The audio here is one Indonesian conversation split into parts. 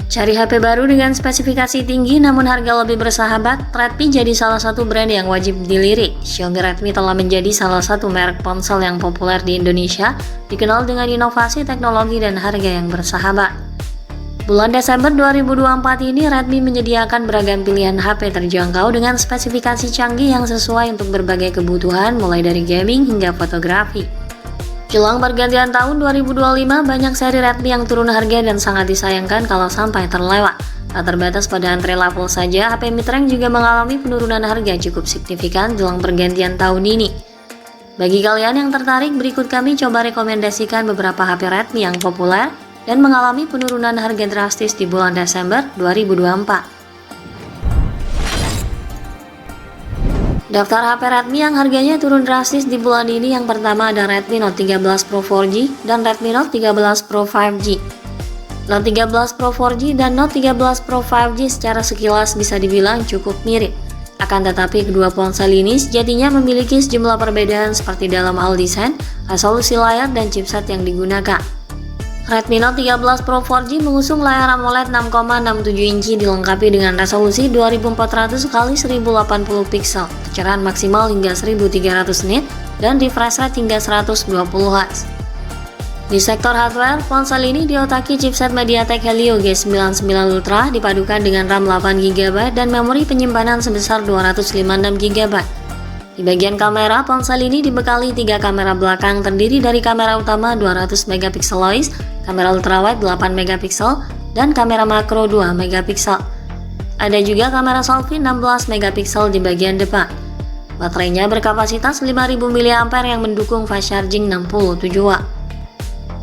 Cari HP baru dengan spesifikasi tinggi namun harga lebih bersahabat, Redmi jadi salah satu brand yang wajib dilirik. Xiaomi Redmi telah menjadi salah satu merek ponsel yang populer di Indonesia, dikenal dengan inovasi teknologi dan harga yang bersahabat. Bulan Desember 2024 ini, Redmi menyediakan beragam pilihan HP terjangkau dengan spesifikasi canggih yang sesuai untuk berbagai kebutuhan mulai dari gaming hingga fotografi. Jelang pergantian tahun 2025, banyak seri Redmi yang turun harga dan sangat disayangkan kalau sampai terlewat. Tak terbatas pada entry level saja, HP mid-range juga mengalami penurunan harga cukup signifikan jelang pergantian tahun ini. Bagi kalian yang tertarik, berikut kami coba rekomendasikan beberapa HP Redmi yang populer dan mengalami penurunan harga drastis di bulan Desember 2024. Daftar HP Redmi yang harganya turun drastis di bulan ini, yang pertama ada Redmi Note 13 Pro 4G dan Redmi Note 13 Pro 5G. Note 13 Pro 4G dan Note 13 Pro 5G secara sekilas bisa dibilang cukup mirip. Akan tetapi kedua ponsel ini sejatinya memiliki sejumlah perbedaan seperti dalam hal desain, resolusi layar, dan chipset yang digunakan. Redmi Note 13 Pro 4G mengusung layar AMOLED 6,67 inci dilengkapi dengan resolusi 2400 x 1080 pixel, kecerahan maksimal hingga 1300 nit, dan refresh rate hingga 120 Hz. Di sektor hardware, ponsel ini diotaki chipset MediaTek Helio G99 Ultra dipadukan dengan RAM 8GB dan memori penyimpanan sebesar 256GB. Di bagian kamera, ponsel ini dibekali 3 kamera belakang terdiri dari kamera utama 200 MP lois, kamera ultrawide 8 MP, dan kamera makro 2 MP. Ada juga kamera selfie 16 MP di bagian depan. Baterainya berkapasitas 5000 mAh yang mendukung fast charging 67 Watt.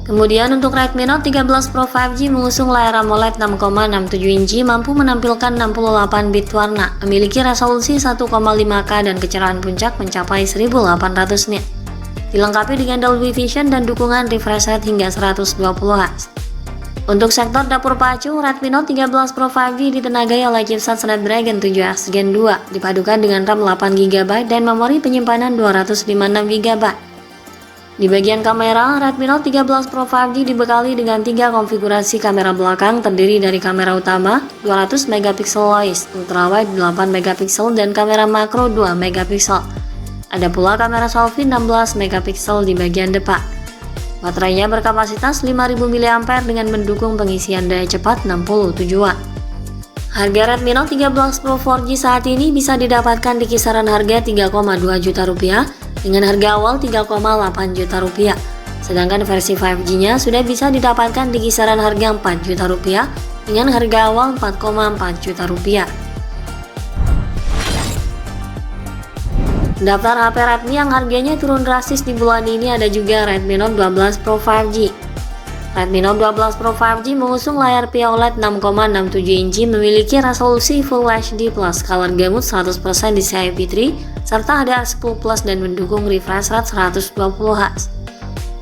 Kemudian untuk Redmi Note 13 Pro 5G mengusung layar AMOLED 6,67 inci, mampu menampilkan 68 bit warna, memiliki resolusi 1,5K dan kecerahan puncak mencapai 1800 nit. Dilengkapi dengan Dolby Vision dan dukungan refresh rate hingga 120 Hz. Untuk sektor dapur pacu, Redmi Note 13 Pro 5G ditenagai oleh chipset Snapdragon 7X Gen 2, dipadukan dengan RAM 8GB dan memori penyimpanan 256GB. Di bagian kamera, Redmi Note 13 Pro 5G dibekali dengan 3 konfigurasi kamera belakang terdiri dari kamera utama 200 MP lois, ultrawide 8 MP, dan kamera makro 2 MP. Ada pula kamera selfie 16 MP di bagian depan. Baterainya berkapasitas 5000 mAh dengan mendukung pengisian daya cepat 67 Watt. Harga Redmi Note 13 Pro 4G saat ini bisa didapatkan di kisaran harga 3,2 juta rupiah dengan harga awal 3,8 juta rupiah. Sedangkan versi 5G-nya sudah bisa didapatkan di kisaran harga 4 juta rupiah dengan harga awal 4,4 juta rupiah. Daftar HP Redmi yang harganya turun drastis di bulan ini ada juga Redmi Note 12 Pro 5G. Redmi Note 12 Pro 5G mengusung layar POLED 6,67 inci, memiliki resolusi Full HD Plus, color gamut 100% DCI P3, serta HDR10 Plus dan mendukung refresh rate 120 Hz.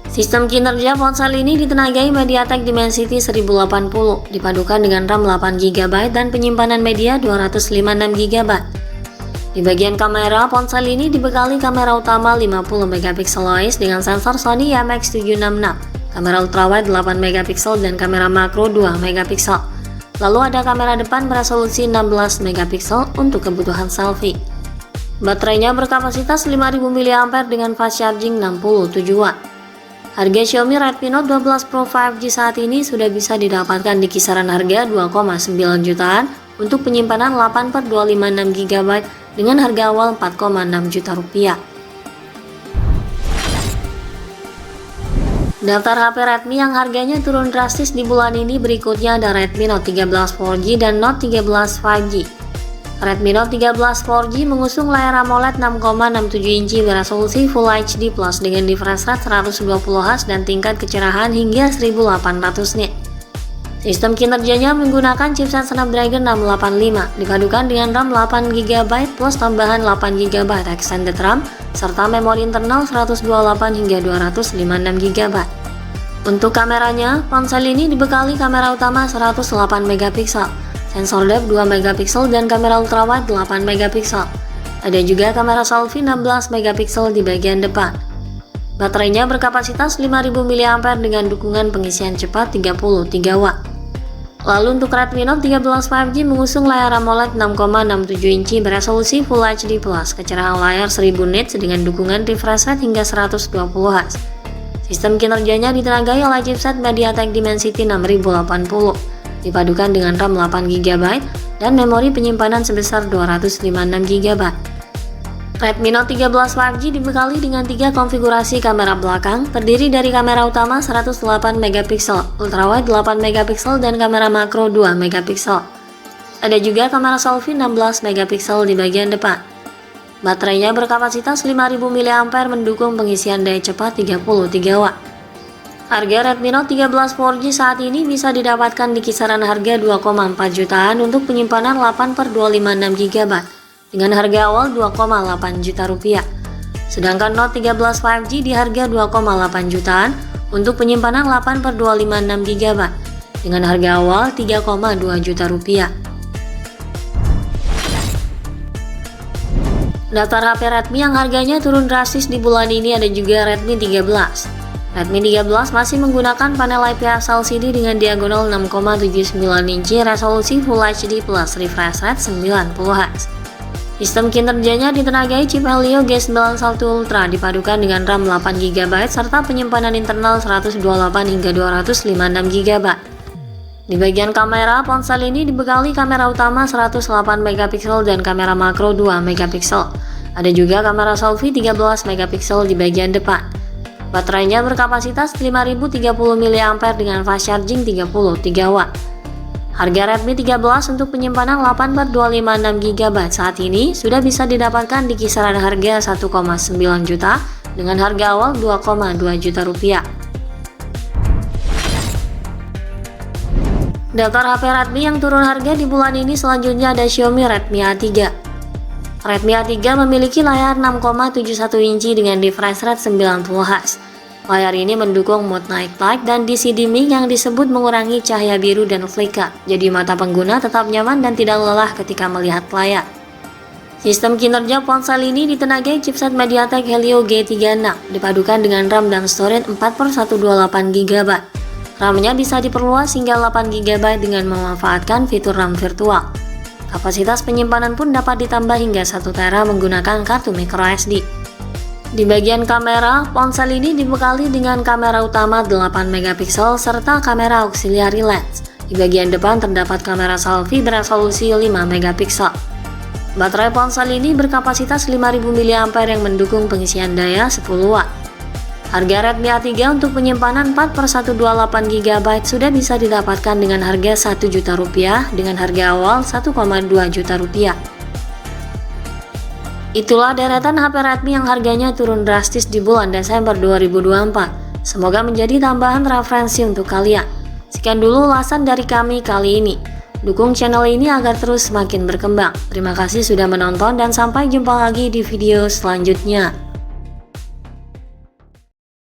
Sistem kinerja ponsel ini ditenagai MediaTek Dimensity 1080, dipadukan dengan RAM 8GB dan penyimpanan media 256GB. Di bagian kamera, ponsel ini dibekali kamera utama 50 MP lois dengan sensor Sony IMX766. Kamera ultrawide 8 MP dan kamera makro 2 MP. Lalu ada kamera depan beresolusi 16 MP untuk kebutuhan selfie. Baterainya berkapasitas 5000 mAh dengan fast charging 67 Watt. Harga Xiaomi Redmi Note 12 Pro 5G saat ini sudah bisa didapatkan di kisaran harga 2,9 jutaan untuk penyimpanan 8/256GB dengan harga awal 4,6 juta rupiah. Daftar HP Redmi yang harganya turun drastis di bulan ini berikutnya ada Redmi Note 13 4G dan Note 13 5G. Redmi Note 13 4G mengusung layar AMOLED 6,67 inci beresolusi Full HD Plus dengan refresh rate 120 Hz dan tingkat kecerahan hingga 1800 nit. Sistem kinerjanya menggunakan chipset Snapdragon 685 dipadukan dengan RAM 8GB plus tambahan 8GB extended RAM serta memori internal 128 hingga 256GB. Untuk kameranya, ponsel ini dibekali kamera utama 108 MP, sensor depth 2 MP dan kamera ultrawide 8 MP. Ada juga kamera selfie 16 MP di bagian depan. Baterainya berkapasitas 5000 mAh dengan dukungan pengisian cepat 33 Watt. Lalu untuk Redmi Note 13 5G mengusung layar AMOLED 6,67 inci beresolusi Full HD+, kecerahan layar 1000 nits dengan dukungan refresh rate hingga 120 Hz. Sistem kinerjanya ditenagai oleh chipset MediaTek Dimensity 6080, dipadukan dengan RAM 8GB dan memori penyimpanan sebesar 256GB. Redmi Note 13 5G dibekali dengan 3 konfigurasi kamera belakang, terdiri dari kamera utama 108MP, ultrawide 8MP, dan kamera makro 2MP. Ada juga kamera selfie 16MP di bagian depan. Baterainya berkapasitas 5000 mAh mendukung pengisian daya cepat 33W. Harga Redmi Note 13 4G saat ini bisa didapatkan di kisaran harga 2,4 jutaan untuk penyimpanan 8/256GB. Dengan harga awal 2,8 juta rupiah. Sedangkan Note 13 5G di harga 2,8 jutaan untuk penyimpanan 8/256GB dengan harga awal 3,2 juta rupiah. Daftar HP Redmi yang harganya turun drastis di bulan ini ada juga Redmi 13. Redmi 13 masih menggunakan panel IPS LCD dengan diagonal 6,79 inci resolusi Full HD plus refresh rate 90Hz. Sistem kinerjanya ditenagai chip Helio G91 Ultra dipadukan dengan RAM 8GB serta penyimpanan internal 128 hingga 256GB. Di bagian kamera, ponsel ini dibekali kamera utama 108MP dan kamera makro 2MP. Ada juga kamera selfie 13MP di bagian depan. Baterainya berkapasitas 5030 mAh dengan fast charging 33W. Harga Redmi 13 untuk penyimpanan 8/256GB saat ini sudah bisa didapatkan di kisaran harga 1,9 juta dengan harga awal 2,2 juta rupiah. Daftar HP Redmi yang turun harga di bulan ini selanjutnya ada Xiaomi Redmi A3. Redmi A3 memiliki layar 6,71 inci dengan refresh rate 90Hz. Layar ini mendukung mode night light dan DC dimming yang disebut mengurangi cahaya biru dan flicker, jadi mata pengguna tetap nyaman dan tidak lelah ketika melihat layar. Sistem kinerja ponsel ini ditenagai chipset MediaTek Helio G36, dipadukan dengan RAM dan storage 4/128GB. RAM-nya bisa diperluas hingga 8GB dengan memanfaatkan fitur RAM virtual. Kapasitas penyimpanan pun dapat ditambah hingga 1TB menggunakan kartu microSD. Di bagian kamera, ponsel ini dibekali dengan kamera utama 8MP serta kamera auxiliary lens. Di bagian depan terdapat kamera selfie beresolusi 5MP. Baterai ponsel ini berkapasitas 5000 mAh yang mendukung pengisian daya 10W. Harga Redmi A3 untuk penyimpanan 4/128GB sudah bisa didapatkan dengan harga 1 juta rupiah dengan harga awal 1,2 juta rupiah. Itulah deretan HP Redmi yang harganya turun drastis di bulan Desember 2024. Semoga menjadi tambahan referensi untuk kalian. Sekian dulu ulasan dari kami kali ini. Dukung channel ini agar terus semakin berkembang. Terima kasih sudah menonton dan sampai jumpa lagi di video selanjutnya.